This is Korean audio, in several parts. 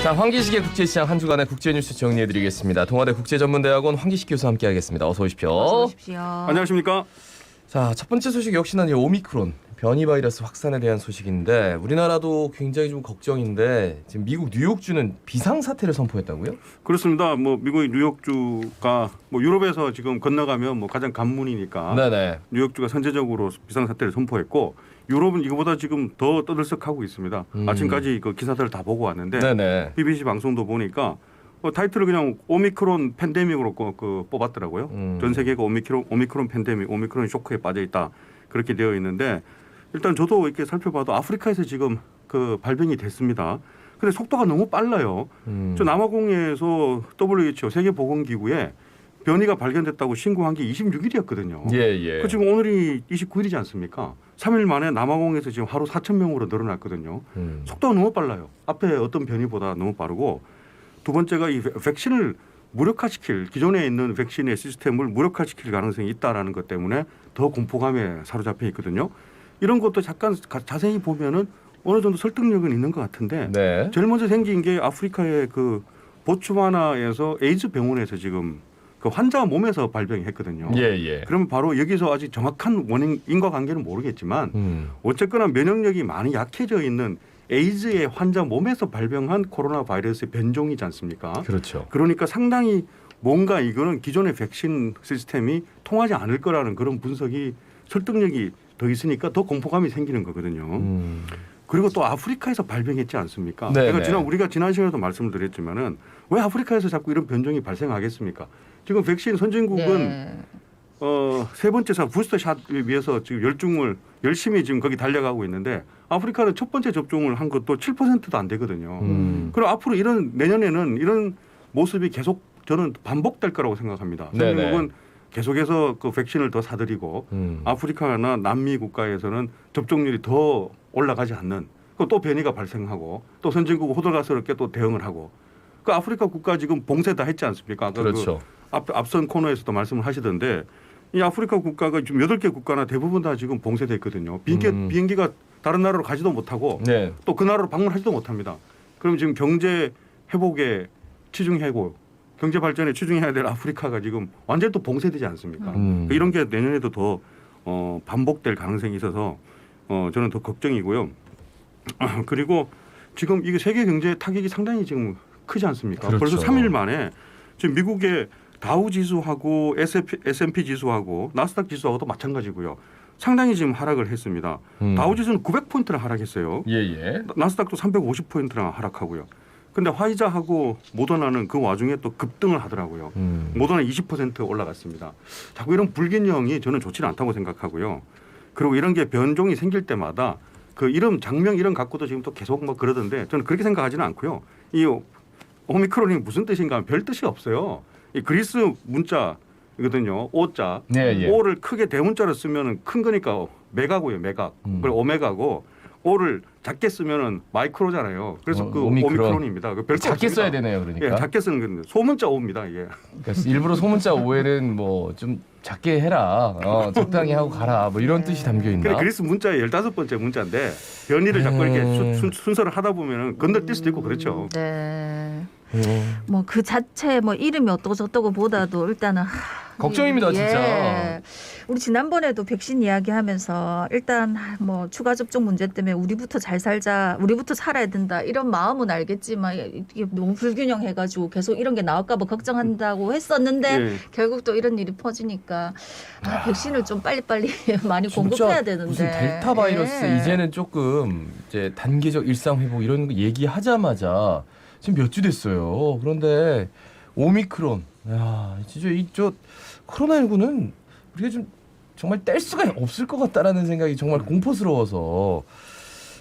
자, 황기식의 국제시장 한 주간의 국제뉴스 정리해드리겠습니다. 동아대 국제전문대학원 황기식 교수와 함께하겠습니다. 어서 오십시오. 어서 오십시오. 안녕하십니까? 자, 첫 번째 소식 역시나 이제 오미크론 변이 바이러스 확산에 대한 소식인데 우리나라도 굉장히 좀 걱정인데 지금 미국 뉴욕주는 비상사태를 선포했다고요? 그렇습니다. 뭐 미국의 뉴욕주가 뭐 유럽에서 지금 건너가면 뭐 가장 간문이니까 네네. 뉴욕주가 선제적으로 비상사태를 선포했고 유럽은 이거보다 지금 더 떠들썩하고 있습니다. 아침까지 그 기사들을 다 보고 왔는데 네네. BBC 방송도 보니까 타이틀을 그냥 오미크론 팬데믹으로 뽑았더라고요. 전 세계가 오미크론 팬데믹, 오미크론 쇼크에 빠져 있다 그렇게 되어 있는데 일단 저도 이렇게 살펴봐도 아프리카에서 지금 그 발병이 됐습니다. 근데 속도가 너무 빨라요. 저 남아공에서 WHO 세계보건기구에 변이가 발견됐다고 신고한 게 26일이었거든요. 예. 그 지금 오늘이 29일이지 않습니까? 3일 만에 남아공에서 지금 하루 4,000명으로 늘어났거든요. 속도가 너무 빨라요. 앞에 어떤 변이보다 너무 빠르고 두 번째가 이 백신을 무력화시킬 기존에 있는 백신의 시스템을 무력화시킬 가능성이 있다라는 것 때문에 더 공포감에 사로잡혀 있거든요. 이런 것도 잠깐 자세히 보면은 어느 정도 설득력은 있는 것 같은데 네. 제일 먼저 생긴 게 아프리카의 그 보츠와나에서 에이즈 병원에서 지금 그 환자 몸에서 발병했거든요. 예. 그러면 바로 여기서 아직 정확한 원인 인과관계는 모르겠지만 어쨌거나 면역력이 많이 약해져 있는 에이즈의 환자 몸에서 발병한 코로나 바이러스의 변종이지 않습니까? 그렇죠. 그러니까 상당히 뭔가 이거는 기존의 백신 시스템이 통하지 않을 거라는 그런 분석이 설득력이 더 있으니까 더 공포감이 생기는 거거든요. 그리고 또 아프리카에서 발병했지 않습니까? 그러니까 우리가 지난 시간에도 말씀을 드렸지만은 왜 아프리카에서 자꾸 이런 변종이 발생하겠습니까? 지금 백신 선진국은 세 번째 샷 부스터샷을 위해서 지금 열중을 열심히 지금 거기 달려가고 있는데 아프리카는 첫 번째 접종을 한 것도 7%도 안 되거든요. 그럼 앞으로 내년에는 이런 모습이 계속 저는 반복될 거라고 생각합니다. 선진국은 계속해서 그 백신을 더 사들이고 아프리카나 남미 국가에서는 접종률이 더 올라가지 않는 또 변이가 발생하고 또 선진국 호들갑스럽게 또 대응을 하고 그 아프리카 국가 지금 봉쇄 다 했지 않습니까? 그렇죠. 앞선 코너에서도 말씀을 하시던데 이 아프리카 국가가 지금 8개 국가나 대부분 다 지금 봉쇄돼 있거든요. 비행기가 다른 나라로 가지도 못하고 또 그 나라로 방문하지도 못합니다. 그럼 지금 경제 회복에 치중하고 경제 발전에 치중해야 될 아프리카가 지금 완전히 또 봉쇄되지 않습니까? 그러니까 이런 게 내년에도 더 반복될 가능성이 있어서 저는 더 걱정이고요. 그리고 지금 이게 세계 경제 타격이 상당히 지금 크지 않습니까? 그렇죠. 벌써 3일 만에 지금 미국의 다우 지수하고 S&P 지수하고 나스닥 지수하고도 마찬가지고요. 상당히 지금 하락을 했습니다. 다우 지수는 900포인트나 하락했어요. 나스닥도 350포인트나 하락하고요. 근데 화이자하고 모더나는 그 와중에 또 급등을 하더라고요. 모더나 20% 올라갔습니다. 자꾸 이런 불균형이 저는 좋지는 않다고 생각하고요. 그리고 이런 게 변종이 생길 때마다 그 이름 장명 이름 갖고도 지금 또 계속 뭐 그러던데 저는 그렇게 생각하지는 않고요. 이 오미크론이 무슨 뜻인가 하면 별 뜻이 없어요. 이 그리스 문자거든요. 오자. 오를 크게 대문자로 쓰면 큰 거니까 메가고요. 메가. 그리고 오메가고 오를 작게 쓰면은 마이크로잖아요. 그래서 그 오미크론입니다. 그 작게 써야 되네요, 그러니까. 예, 작게 쓰는 건데 소문자 오입니다. 이게. 그러니까 일부러 소문자 오에는 뭐 좀 작게 해라, 적당히 하고 가라, 뭐 이런 뜻이 담겨 있나? 그래 그리스 문자의 15번째 문자인데 변이를 자꾸 이렇게 순서를 하다 보면은 건너뛸 수도 있고 그렇죠. 네. 뭐 그 자체 뭐 이름이 어떠고 저떠고 보다도 일단은 걱정입니다, 진짜. 우리 지난번에도 백신 이야기하면서 일단 뭐 추가 접종 문제 때문에 우리부터 잘 살자, 우리부터 살아야 된다 이런 마음은 알겠지만 이게 너무 불균형해가지고 계속 이런 게 나올까봐 걱정한다고 했었는데 결국 또 이런 일이 퍼지니까 백신을 좀 빨리빨리 많이 공급해야 되는데 무슨 델타 바이러스 이제는 조금 이제 단계적 일상 회복 이런 거 얘기하자마자 지금 몇 주 됐어요. 그런데 오미크론, 야 진짜 이저 코로나19는 우리가 좀 정말 뗄 수가 없을 것 같다라는 생각이 정말 공포스러워서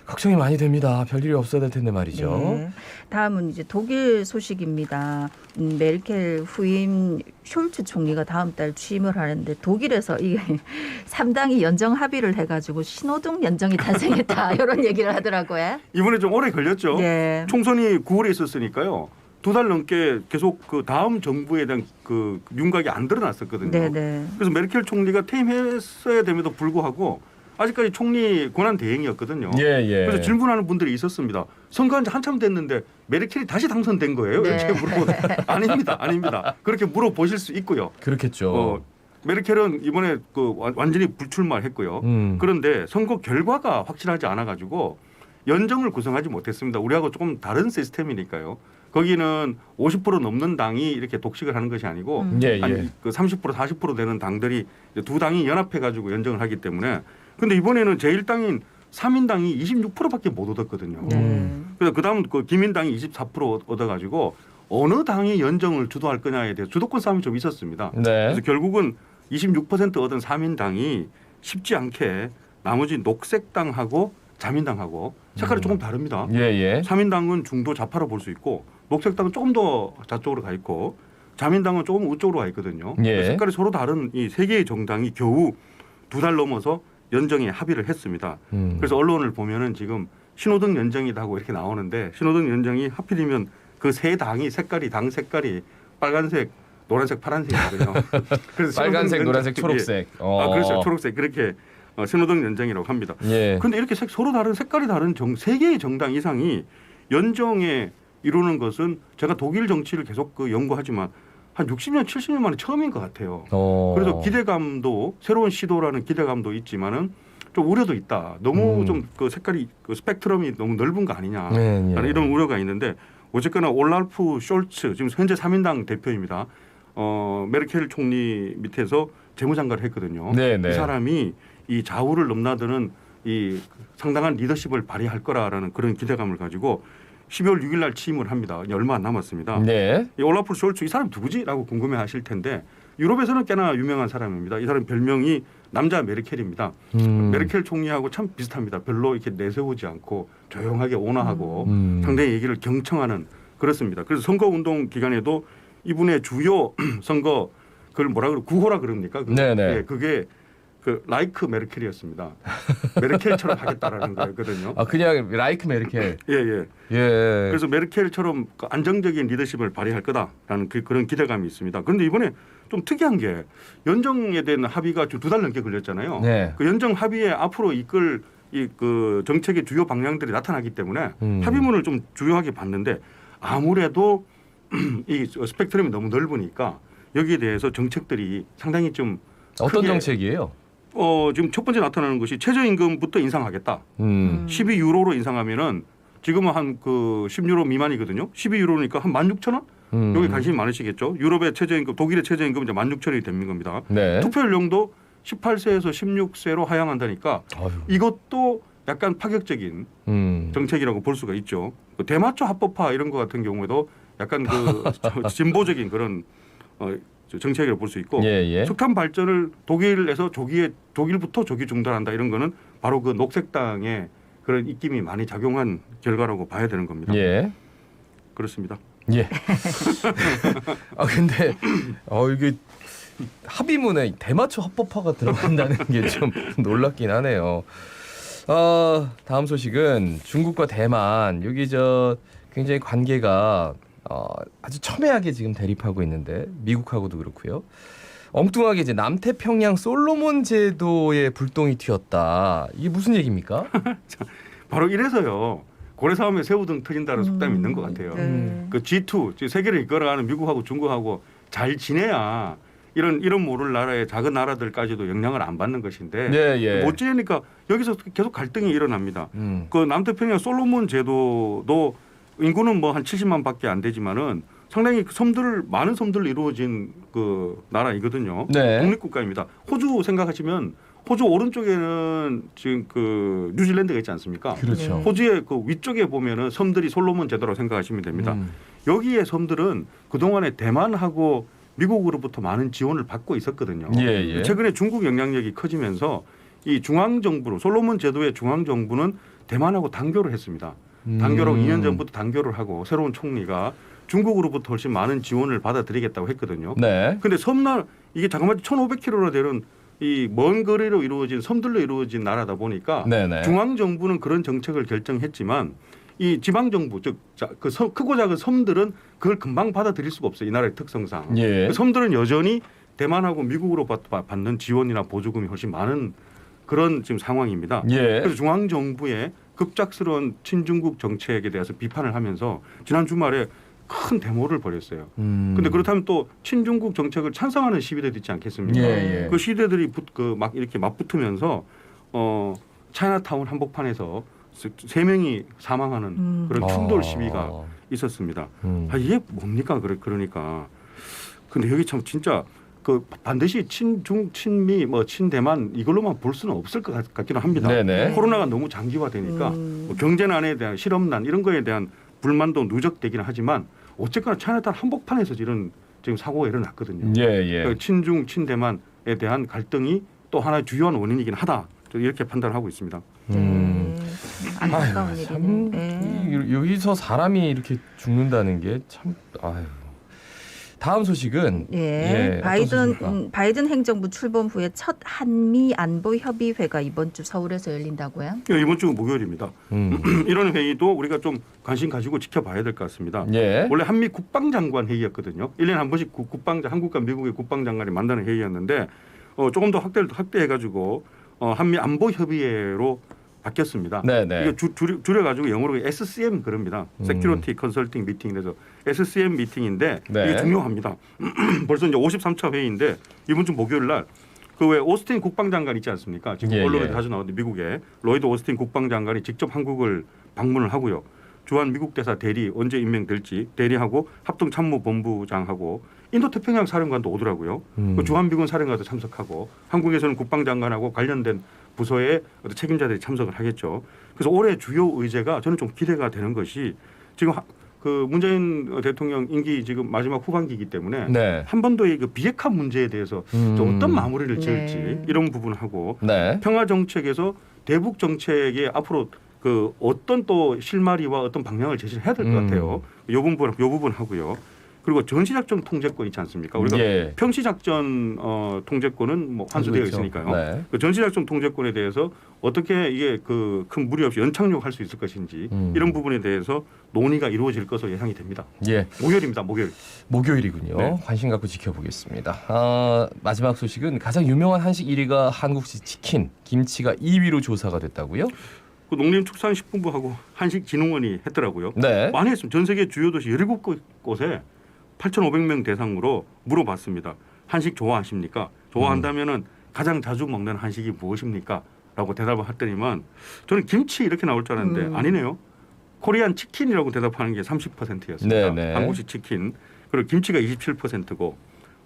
걱정이 많이 됩니다. 별일이 없어야 될 텐데 말이죠. 다음은 이제 독일 소식입니다. 메르켈 후임 숄츠 총리가 다음 달 취임을 하는데 독일에서 이게 3당이 연정 합의를 해가지고 신호등 연정이 탄생했다 이런 얘기를 하더라고요. 이번에 좀 오래 걸렸죠. 총선이 9월에 있었으니까요. 2달 넘게 계속 그 다음 정부에 대한 그 윤곽이 안 드러났었거든요. 그래서 메르켈 총리가 퇴임했어야 됨에도 불구하고 아직까지 총리 권한 대행이었거든요. 예, 예. 그래서 질문하는 분들이 있었습니다. 선거한 지 한참 됐는데 메르켈이 다시 당선된 거예요? 네. 이렇게 아닙니다. 아닙니다. 그렇게 물어보실 수 있고요. 그렇겠죠. 메르켈은 이번에 그 완전히 불출마를 했고요. 그런데 선거 결과가 확실하지 않아 가지고 연정을 구성하지 못했습니다. 우리하고 조금 다른 시스템이니까요. 거기는 50% 넘는 당이 이렇게 독식을 하는 것이 아니고 예, 예. 한 그 30% 40% 되는 당들이 두 당이 연합해 가지고 연정을 하기 때문에 근데 이번에는 제1당인 3인당이 26%밖에 못 얻었거든요. 그래서 그다음 그 기민당이 24% 얻어 가지고 어느 당이 연정을 주도할 거냐에 대해서 주도권 싸움이 좀 있었습니다. 네. 그래서 결국은 26% 얻은 3인당이 쉽지 않게 나머지 녹색당하고 자민당하고 색깔이 조금 다릅니다. 예, 예. 3인당은 중도 좌파로 볼 수 있고 녹색당은 조금 더 좌쪽으로 가 있고 자민당은 조금 우쪽으로 가 있거든요. 예. 색깔이 서로 다른 이 세 개의 정당이 겨우 2달 넘어서 연정에 합의를 했습니다. 그래서 언론을 보면은 지금 신호등 연정이다 하고 이렇게 나오는데 신호등 연정이 하필이면 그 세 당이 색깔이 당 색깔이 빨간색, 노란색, 파란색이거든요. 그래서 빨간색, 신호등 노란색, 연정- 초록색. 그렇죠. 초록색 그렇게 신호등 연정이라고 합니다. 예. 그런데 이렇게 서로 다른 색깔이 다른 세 개의 정당 이상이 연정에 이루는 것은 제가 독일 정치를 계속 그 연구하지만 한 60년, 70년 만에 처음인 것 같아요. 그래서 기대감도 새로운 시도라는 기대감도 있지만은 좀 우려도 있다. 너무 좀 그 색깔이 그 스펙트럼이 너무 넓은 거 아니냐. 네, 라는 이런 우려가 있는데 어쨌거나 올라프 숄츠 지금 현재 3인당 대표입니다. 메르켈 총리 밑에서 재무장관을 했거든요. 네, 네. 이 사람이 이 좌우를 넘나드는 이 상당한 리더십을 발휘할 거라라는 그런 기대감을 가지고 12월 6일 날 취임을 합니다. 얼마 안 남았습니다. 네. 이 올라프 숄츠 이 사람 누구지라고 궁금해하실 텐데 유럽에서는 꽤나 유명한 사람입니다. 이 사람 별명이 남자 메르켈입니다. 메르켈 총리하고 참 비슷합니다. 별로 이렇게 내세우지 않고 조용하게 온화하고 상대의 얘기를 경청하는 그렇습니다. 그래서 선거운동 기간에도 이분의 주요 선거 그걸 뭐라 그러 구호라 그럽니까? 네네. 예, 그게 그 라이크 메르켈이었습니다. 메르켈처럼 하겠다라는 거였거든요. 아 그냥 라이크 메르켈. 예, 예. 예. 그래서 메르켈처럼 그 안정적인 리더십을 발휘할 거다라는 그런 기대감이 있습니다. 그런데 이번에 좀 특이한 게 연정에 대한 합의가 2달 넘게 걸렸잖아요. 네. 그 연정 합의에 앞으로 이끌 이 그 정책의 주요 방향들이 나타나기 때문에 합의문을 좀 중요하게 봤는데 아무래도 이 스펙트럼이 너무 넓으니까 여기에 대해서 정책들이 상당히 좀 어떤 크게 정책이에요? 지금 첫 번째 나타나는 것이 최저임금부터 인상하겠다. 12유로로 인상하면은 지금은 한 그 10유로 미만이거든요. 12유로니까 한 16,000원? 여기 관심이 많으시겠죠. 유럽의 최저임금, 독일의 최저임금 이제 16,000원이 되는 겁니다. 네. 투표 연령도 18세에서 16세로 하향한다니까 아유. 이것도 약간 파격적인 정책이라고 볼 수가 있죠. 그 대마초 합법화 이런 거 같은 경우에도 약간 그 진보적인 그런 정책이라고 볼 수 있고 예, 예. 석탄 발전을 독일에서 독일부터 조기 중단한다 이런 거는 바로 그 녹색당의 그런 입김이 많이 작용한 결과라고 봐야 되는 겁니다. 예. 그렇습니다. 예. 아 근데 이게 합의문에 대마초 합법화가 들어간다는 게 좀 놀랍긴 하네요. 다음 소식은 중국과 대만 여기 굉장히 관계가 아주 첨예하게 지금 대립하고 있는데 미국하고도 그렇고요. 엉뚱하게 이제 남태평양 솔로몬 제도에 불똥이 튀었다. 이게 무슨 얘기입니까? 바로 이래서요. 고래싸움에 새우등 터진다는 속담이 있는 것 같아요. 그 G2, 즉 세계를 이끌어가는 미국하고 중국하고 잘 지내야 이런 모를 나라의 작은 나라들까지도 영향을 안 받는 것인데 네, 예. 못 지내니까 여기서 계속 갈등이 일어납니다. 그 남태평양 솔로몬 제도도 인구는 뭐 한 70만밖에 안 되지만은 상당히 많은 섬들로 이루어진 그 나라이거든요. 네. 독립국가입니다. 호주 생각하시면 호주 오른쪽에는 지금 그 뉴질랜드가 있지 않습니까? 그렇죠. 호주의 그 위쪽에 보면은 섬들이 솔로몬 제도라고 생각하시면 됩니다. 여기에 섬들은 그동안에 대만하고 미국으로부터 많은 지원을 받고 있었거든요. 예, 예. 최근에 중국 영향력이 커지면서 이 중앙정부로 솔로몬 제도의 중앙정부는 대만하고 단교를 했습니다. 단교로 2년 전부터 단교를 하고 새로운 총리가 중국으로부터 훨씬 많은 지원을 받아들이겠다고 했거든요. 네. 근데 이게 자그마치 1,500km나 되는 이 먼 거리로 이루어진 섬들로 이루어진 나라다 보니까 네네. 중앙정부는 그런 정책을 결정했지만 이 지방정부 즉 크고 작은 섬들은 그걸 금방 받아들일 수가 없어요. 이 나라의 특성상. 예. 그 섬들은 여전히 대만하고 미국으로 받는 지원이나 보조금이 훨씬 많은 그런 지금 상황입니다. 예. 그래서 중앙 정부의 급작스러운 친중국 정책에 대해서 비판을 하면서 지난 주말에 큰 데모를 벌였어요. 근데 그렇다면 또 친중국 정책을 찬성하는 시위대도 있지 않겠습니까? 예, 예. 그 시위대들이 막 이렇게 맞붙으면서 차이나타운 한복판에서 3명이 사망하는 그런 충돌 시위가 있었습니다. 이게 뭡니까? 그러니까. 근데 여기 참 진짜 그 반드시 친중, 친미, 뭐 친대만 이걸로만 볼 수는 없을 것 같기는 합니다. 네네. 코로나가 너무 장기화되니까 뭐 경제난에 대한 실업난 이런 거에 대한 불만도 누적되기는 하지만 어쨌거나 차이나타운 한복판에서 이런 지금 사고가 일어났거든요. 예, 예. 그 친중, 친대만에 대한 갈등이 또 하나의 주요한 원인이긴 하다. 이렇게 판단을 하고 있습니다. 안타까운 아유, 일이네. 여기서 사람이 이렇게 죽는다는 게 참. 아유. 다음 소식은 예, 어떤 소식입니까? 바이든 행정부 출범 후에 첫 한미 안보 협의회가 이번 주 서울에서 열린다고요? 이번 주 목요일입니다. 이런 회의도 우리가 좀 관심 가지고 지켜봐야 될 것 같습니다. 예. 원래 한미 국방장관 회의였거든요. 1년에 한 번씩 한국과 미국의 국방장관이 만나는 회의였는데 조금 더 확대해가지고 한미 안보 협의회로 바뀌었습니다. 네네. 이게 줄여가지고 영어로 SCM 그럽니다. Security Consulting Meeting에서 SCM 미팅인데 네. 이게 중요합니다. 벌써 이제 53차 회의인데 이번 주 목요일 날 그 왜 오스틴 국방장관 있지 않습니까? 지금 예, 언론에 예. 자주 나오는데 미국에 로이드 오스틴 국방장관이 직접 한국을 방문을 하고요. 주한 미국 대사 대리 언제 임명될지 대리하고 합동참모본부장하고 인도태평양 사령관도 오더라고요. 그 주한미군 사령관도 참석하고 한국에서는 국방장관하고 관련된 부서의 어떤 책임자들이 참석을 하겠죠. 그래서 올해 주요 의제가 저는 좀 기대가 되는 것이 지금 그 문재인 대통령 임기 지금 마지막 후반기이기 때문에 네. 한 번 더 그 비핵화 문제에 대해서 좀 어떤 마무리를 지을지 네. 이런 부분하고 네. 평화 정책에서 대북 정책에 앞으로 그 어떤 또 실마리와 어떤 방향을 제시를 해야 될 것 같아요. 요 부분 하고요. 그리고 전시작전 통제권 있지 않습니까? 우리가 예. 평시작전 통제권은 뭐 환수되어 그렇죠. 있으니까요. 네. 그 전시작전 통제권에 대해서 어떻게 이게 그 큰 무리 없이 연착륙할 수 있을 것인지 이런 부분에 대해서 논의가 이루어질 것으로 예상이 됩니다. 예. 목요일입니다. 목요일. 목요일이군요. 네. 관심 갖고 지켜보겠습니다. 마지막 소식은 가장 유명한 한식 1위가 한국식 치킨, 김치가 2위로 조사가 됐다고요? 그 농림축산식품부하고 한식진흥원이 했더라고요. 네. 많이 했습니다. 전 세계 주요 도시 17곳에 8,500명 대상으로 물어봤습니다. 한식 좋아하십니까? 좋아한다면은 가장 자주 먹는 한식이 무엇입니까? 라고 대답을 했더니만 저는 김치 이렇게 나올 줄 알았는데 아니네요. 코리안 치킨이라고 대답하는 게 30%였습니다. 네네. 한국식 치킨. 그리고 김치가 27%고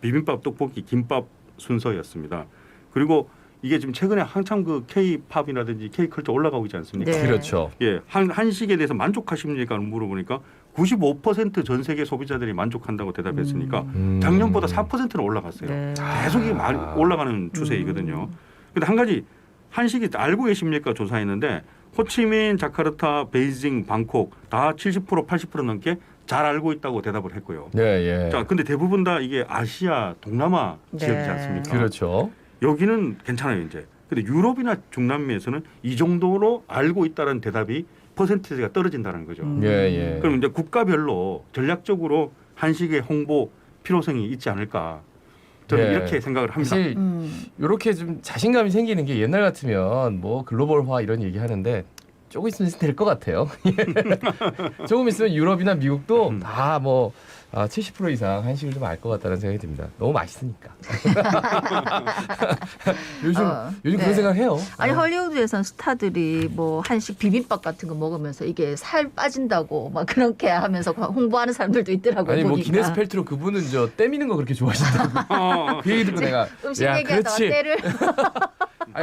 비빔밥, 떡볶이, 김밥 순서였습니다. 그리고 이게 지금 최근에 한참 그 K-팝이라든지 K-컬처 올라가고 있지 않습니까? 네. 그렇죠. 예, 한식에 대해서 만족하십니까? 물어보니까 95% 전 세계 소비자들이 만족한다고 대답했으니까 작년보다 4%는 올라갔어요. 네. 계속 이게 많이 올라가는 추세이거든요. 근데 한 가지 한식이 알고 계십니까? 조사했는데 호치민, 자카르타, 베이징, 방콕 다 70% 80% 넘게 잘 알고 있다고 대답을 했고요. 네, 예. 자, 근데 대부분 다 이게 아시아, 동남아 지역이지 않습니까? 그렇죠. 여기는 괜찮아요, 이제. 근데 유럽이나 중남미에서는 이 정도로 알고 있다는 대답이 퍼센티지가 떨어진다는 거죠. 예, 예. 그럼 이제 국가별로 전략적으로 한식의 홍보 필요성이 있지 않을까. 저는 예. 이렇게 생각을 합니다. 사실 이렇게 좀 자신감이 생기는 게 옛날 같으면 뭐 글로벌화 이런 얘기 하는데 조금 있으면 될 것 같아요. 조금 있으면 유럽이나 미국도 다 뭐 70% 이상 한식을 좀 알 것 같다는 생각이 듭니다. 너무 맛있으니까. 요즘 네. 그런 생각해요. 아니 헐리우드에선 스타들이 뭐 한식 비빔밥 같은 거 먹으면서 이게 살 빠진다고 막 그렇게 하면서 홍보하는 사람들도 있더라고요. 아니 뭐 보니까. 기네스 펠트로 그분은 저 때미는 거 그렇게 좋아하신다고. 그 얘기 듣고 내가 음식 야 얘기하다가 그렇지. 때를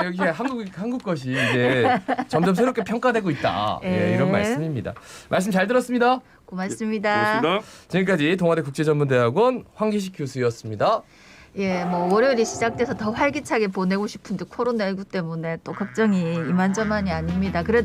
여기 한국 것이 이제 점점 새롭게 평가되고 있다. 예, 이런 말씀입니다. 말씀 잘 들었습니다. 고맙습니다. 고맙습니다. 지금까지 동아대 국제전문대학원 황기식 교수였습니다. 예, 뭐 월요일이 시작돼서 더 활기차게 보내고 싶은데 코로나19 때문에 또 걱정이 이만저만이 아닙니다. 그래도